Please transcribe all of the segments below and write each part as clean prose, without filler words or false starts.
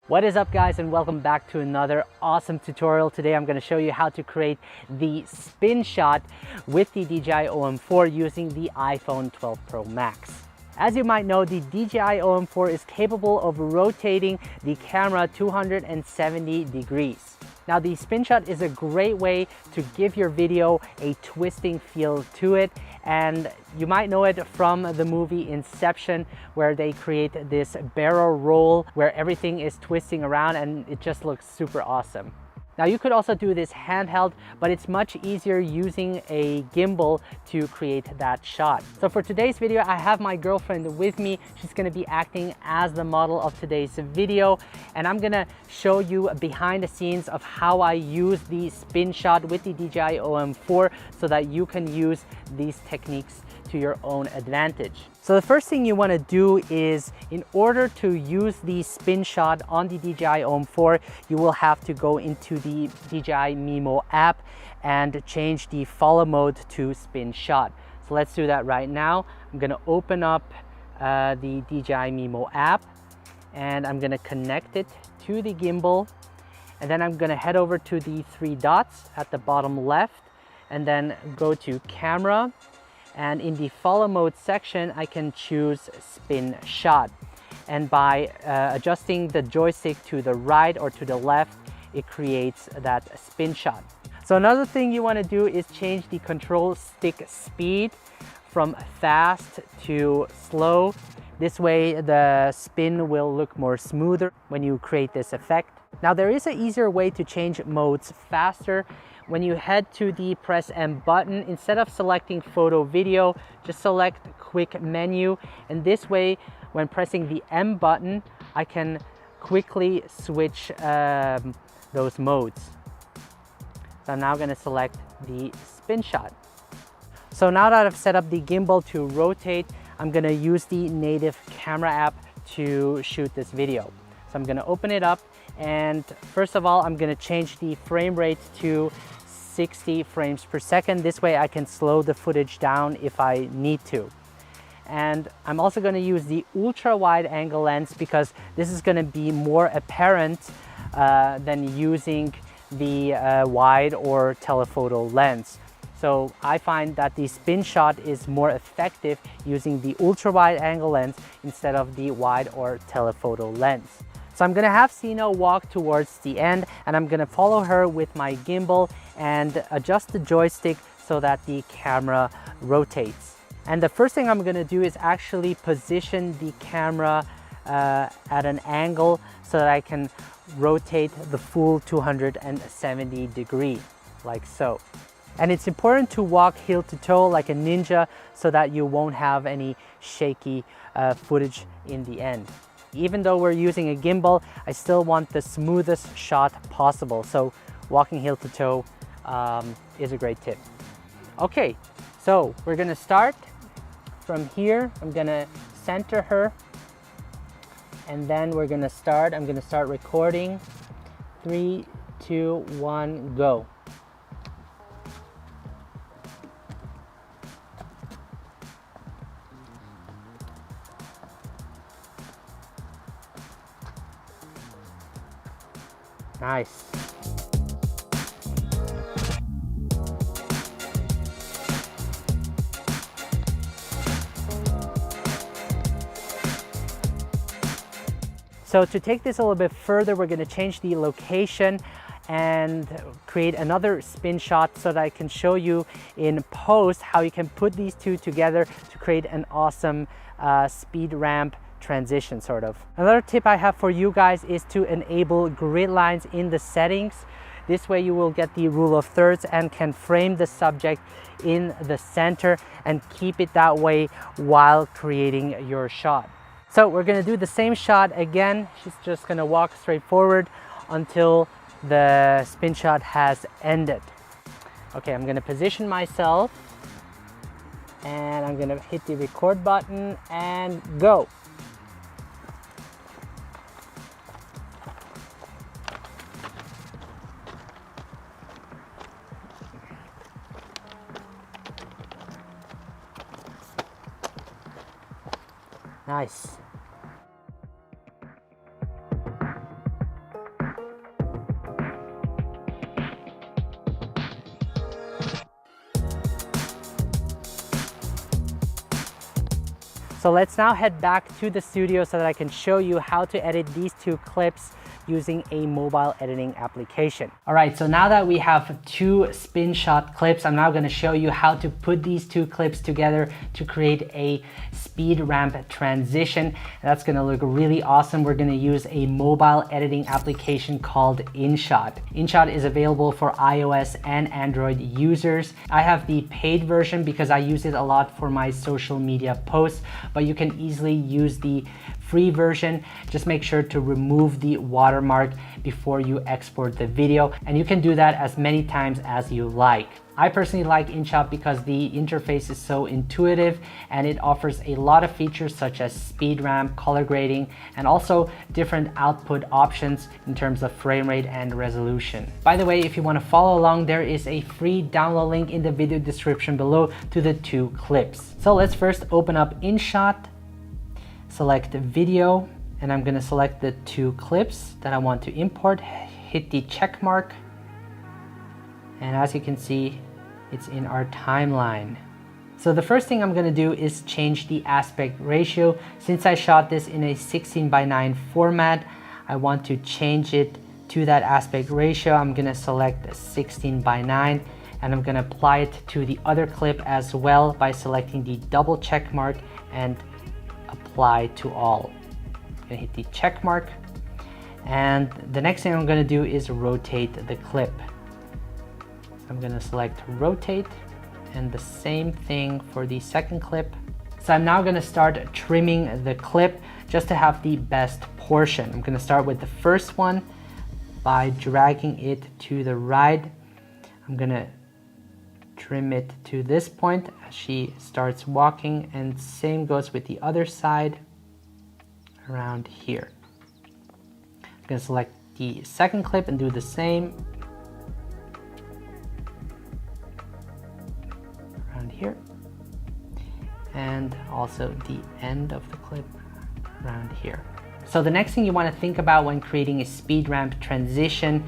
What is up, guys, and welcome back to another awesome tutorial. Today I'm going to show you how to create the spin shot with the DJI OM4 using the iPhone 12 Pro Max. As you might know, the DJI OM4 is capable of rotating the camera 270 degrees. Now, the spin shot is a great way to give your video a twisting feel to it, and you might know it from the movie Inception, where they create this barrel roll where everything is twisting around and it just looks super awesome. Now, you could also do this handheld, but it's much easier using a gimbal to create that shot. So for today's video, I have my girlfriend with me. She's gonna be acting as the model of today's video, and I'm gonna show you behind the scenes of how I use the spin shot with the DJI OM4 so that you can use these techniques to your own advantage. So the first thing you want to do is, in order to use the spin shot on the DJI OM4, you will have to go into the DJI Mimo app and change the follow mode to spin shot. So let's do that right now. I'm going to open up the DJI Mimo app, and I'm going to connect it to the gimbal, and then I'm going to head over to the three dots at the bottom left and then go to camera. And in the follow mode section, I can choose spin shot. And by adjusting the joystick to the right or to the left, it creates that spin shot. So another thing you want to do is change the control stick speed from fast to slow. This way the spin will look more smoother when you create this effect. Now, there is an easier way to change modes faster. When you head to the press M button, instead of selecting photo video, just select quick menu. And this way, when pressing the M button, I can quickly switch those modes. So I'm now going to select the spin shot. So now that I've set up the gimbal to rotate, I'm going to use the native camera app to shoot this video. So I'm going to open it up, and first of all, I'm going to change the frame rate to 60 frames per second. This way I can slow the footage down if I need to. And I'm also going to use the ultra wide angle lens because this is going to be more apparent than using the wide or telephoto lens. So I find that the spin shot is more effective using the ultra wide angle lens instead of the wide or telephoto lens. So I'm gonna have Sino walk towards the end, and I'm gonna follow her with my gimbal and adjust the joystick so that the camera rotates. And the first thing I'm gonna do is actually position the camera at an angle so that I can rotate the full 270 degree, like so. And it's important to walk heel to toe like a ninja so that you won't have any shaky footage in the end. Even though we're using a gimbal, I still want the smoothest shot possible. So walking heel to toe is a great tip. Okay, so we're gonna start from here. I'm gonna center her, and then I'm gonna start recording. 3, 2, 1, go. Nice. So to take this a little bit further, we're going to change the location and create another spin shot so that I can show you in post how you can put these two together to create an awesome speed ramp transition, sort of. Another tip I have for you guys is to enable grid lines in the settings. This way you will get the rule of thirds and can frame the subject in the center and keep it that way while creating your shot. So we're going to do the same shot again. She's just going to walk straight forward until the spin shot has ended. Okay, I'm going to position myself, and I'm going to hit the record button and go. Nice. So let's now head back to the studio so that I can show you how to edit these two clips using a mobile editing application. All right, so now that we have two spin shot clips, I'm now gonna show you how to put these two clips together to create a speed ramp transition. That's gonna look really awesome. We're gonna use a mobile editing application called InShot. InShot is available for iOS and Android users. I have the paid version because I use it a lot for my social media posts, but you can easily use the free version. Just make sure to remove the watermark before you export the video, and you can do that as many times as you like. I personally like InShot because the interface is so intuitive and it offers a lot of features such as speed ramp, color grading, and also different output options in terms of frame rate and resolution. By the way, if you want to follow along, there is a free download link in the video description below to the two clips. So let's first open up InShot, select video, and I'm gonna select the two clips that I want to import, hit the check mark, and as you can see, it's in our timeline. So the first thing I'm gonna do is change the aspect ratio. Since I shot this in a 16:9 format, I want to change it to that aspect ratio. I'm gonna select 16:9, and I'm gonna apply it to the other clip as well by selecting the double check mark and apply to all. I'm gonna hit the check mark, and the next thing I'm gonna do is rotate the clip. So I'm gonna select rotate, and the same thing for the second clip. So I'm now gonna start trimming the clip just to have the best portion. I'm gonna start with the first one by dragging it to the right. I'm gonna trim it to this point as she starts walking, and same goes with the other side around here. I'm going to select the second clip and do the same around here, and also the end of the clip around here. So the next thing you want to think about when creating a speed ramp transition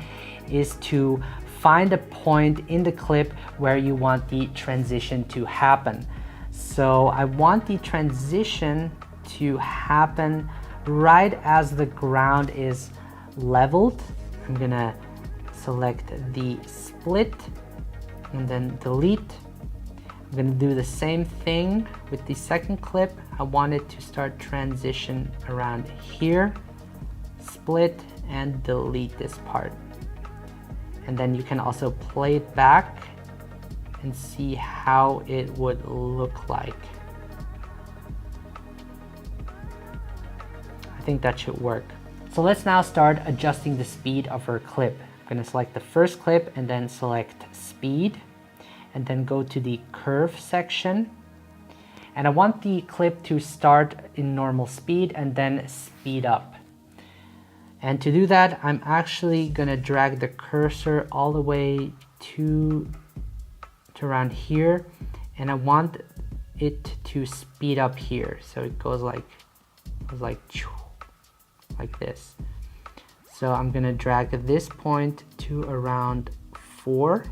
is to find a point in the clip where you want the transition to happen. So I want the transition to happen right as the ground is leveled. I'm gonna select the split and then delete. I'm gonna do the same thing with the second clip. I want it to start transition around here, split and delete this part. And then you can also play it back and see how it would look like. I think that should work. So let's now start adjusting the speed of our clip. I'm gonna select the first clip and then select speed, and then go to the curve section. And I want the clip to start in normal speed and then speed up. And to do that, I'm actually gonna drag the cursor all the way to around here, and I want it to speed up here. So it goes like this. So I'm gonna drag this point to around 4,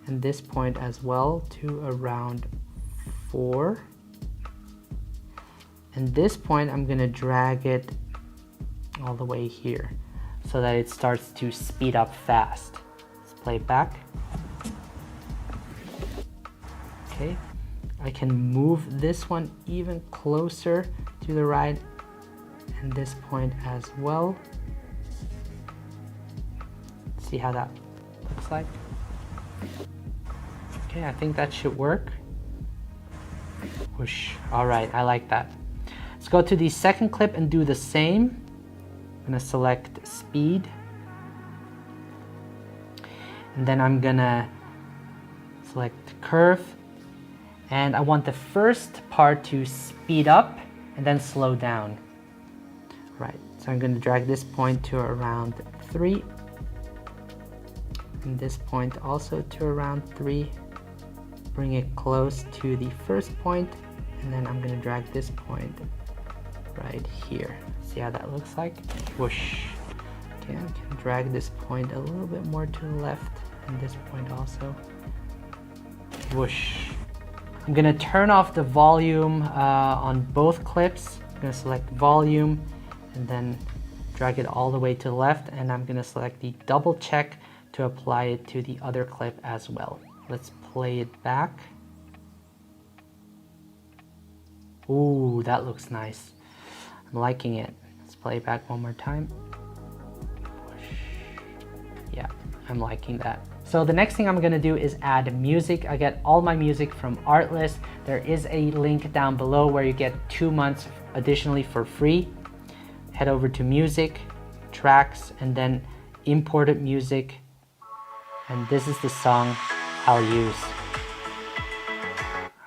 and this point as well to around 4. And this point, I'm gonna drag it all the way here so that it starts to speed up fast. Let's play it back. Okay, I can move this one even closer to the right and this point as well. See how that looks like. Okay, I think that should work. Whoosh. All right, I like that. Let's go to the second clip and do the same. I'm gonna select speed, and then I'm gonna select curve, and I want the first part to speed up and then slow down. Right, so I'm gonna drag this point to around 3, and this point also to around 3. Bring it close to the first point, and then I'm gonna drag this point right here. See how that looks like? Whoosh. Okay, I can drag this point a little bit more to the left, and this point also. Whoosh. I'm gonna turn off the volume on both clips. I'm gonna select volume and then drag it all the way to the left, and I'm gonna select the double check to apply it to the other clip as well. Let's play it back. Ooh, that looks nice. I'm liking it. Let's play it back one more time. Yeah, I'm liking that. So the next thing I'm gonna do is add music. I get all my music from Artlist. There is a link down below where you get 2 months additionally for free. Head over to music, tracks, and then imported music. And this is the song I'll use.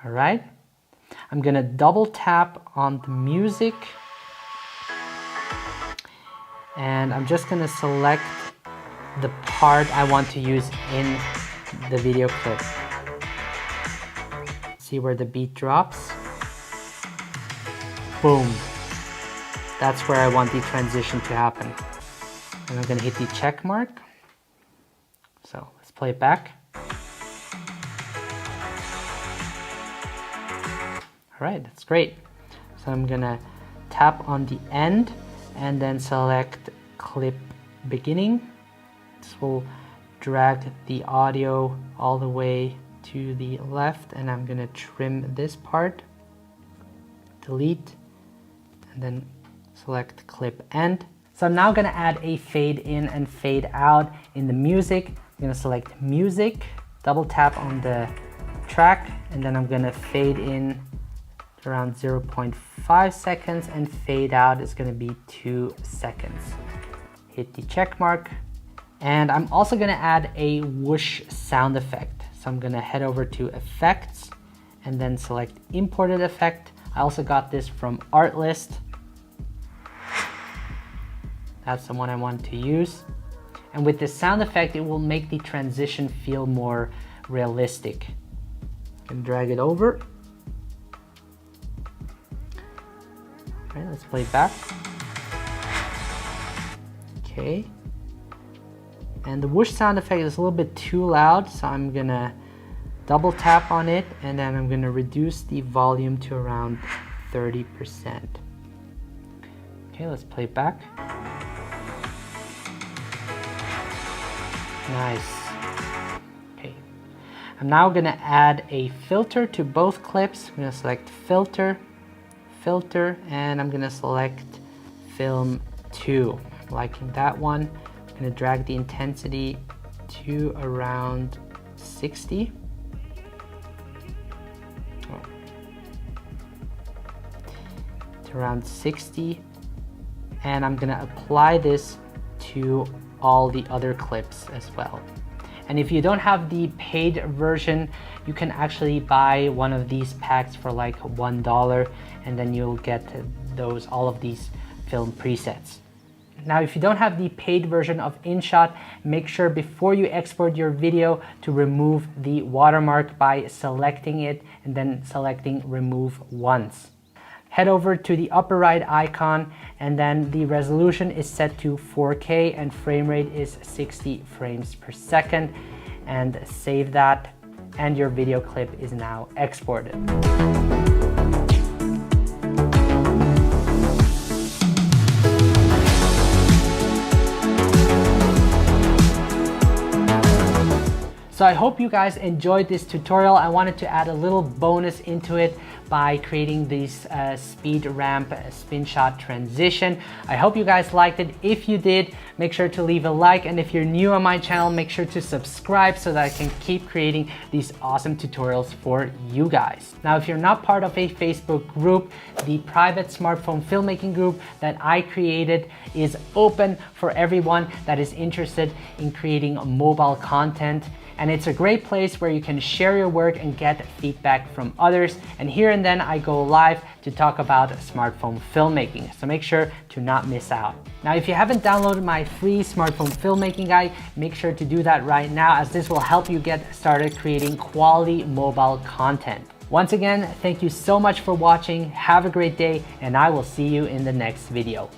All right. I'm gonna double tap on the music. And I'm just gonna select the part I want to use in the video clip. See where the beat drops? Boom. That's where I want the transition to happen. And I'm gonna hit the check mark. So let's play it back. All right, that's great. So I'm gonna tap on the end and then select clip beginning. This will drag the audio all the way to the left, and I'm gonna trim this part, delete, and then select clip end. So I'm now gonna add a fade in and fade out in the music. I'm gonna select music, double tap on the track, and then I'm gonna fade in to around 0.5 seconds and fade out is gonna be 2 seconds. Hit the check mark. And I'm also gonna add a whoosh sound effect. So I'm gonna head over to effects and then select imported effect. I also got this from Artlist. That's the one I want to use. And with this sound effect, it will make the transition feel more realistic. And drag it over. All right, let's play it back. Okay. And the whoosh sound effect is a little bit too loud, so I'm gonna double tap on it and then I'm gonna reduce the volume to around 30%. Okay, let's play it back. Nice. Okay. I'm now gonna add a filter to both clips. I'm gonna select filter, filter, and I'm gonna select film 2. I'm liking that one. I'm gonna drag the intensity to around 60. To around 60. And I'm gonna apply this to all the other clips as well. And if you don't have the paid version, you can actually buy one of these packs for like $1 and then you'll get all of these film presets. Now, if you don't have the paid version of InShot, make sure before you export your video to remove the watermark by selecting it and then selecting remove once. Head over to the upper right icon and then the resolution is set to 4K and frame rate is 60 frames per second, and save that, and your video clip is now exported. So I hope you guys enjoyed this tutorial. I wanted to add a little bonus into it by creating this speed ramp spin shot transition. I hope you guys liked it. If you did, make sure to leave a like, and if you're new on my channel, make sure to subscribe so that I can keep creating these awesome tutorials for you guys. Now, if you're not part of a Facebook group, the private smartphone filmmaking group that I created is open for everyone that is interested in creating mobile content. And it's a great place where you can share your work and get feedback from others. And here and then I go live to talk about smartphone filmmaking. So make sure to not miss out. Now, if you haven't downloaded my free smartphone filmmaking guide, make sure to do that right now, as this will help you get started creating quality mobile content. Once again, thank you so much for watching. Have a great day, and I will see you in the next video.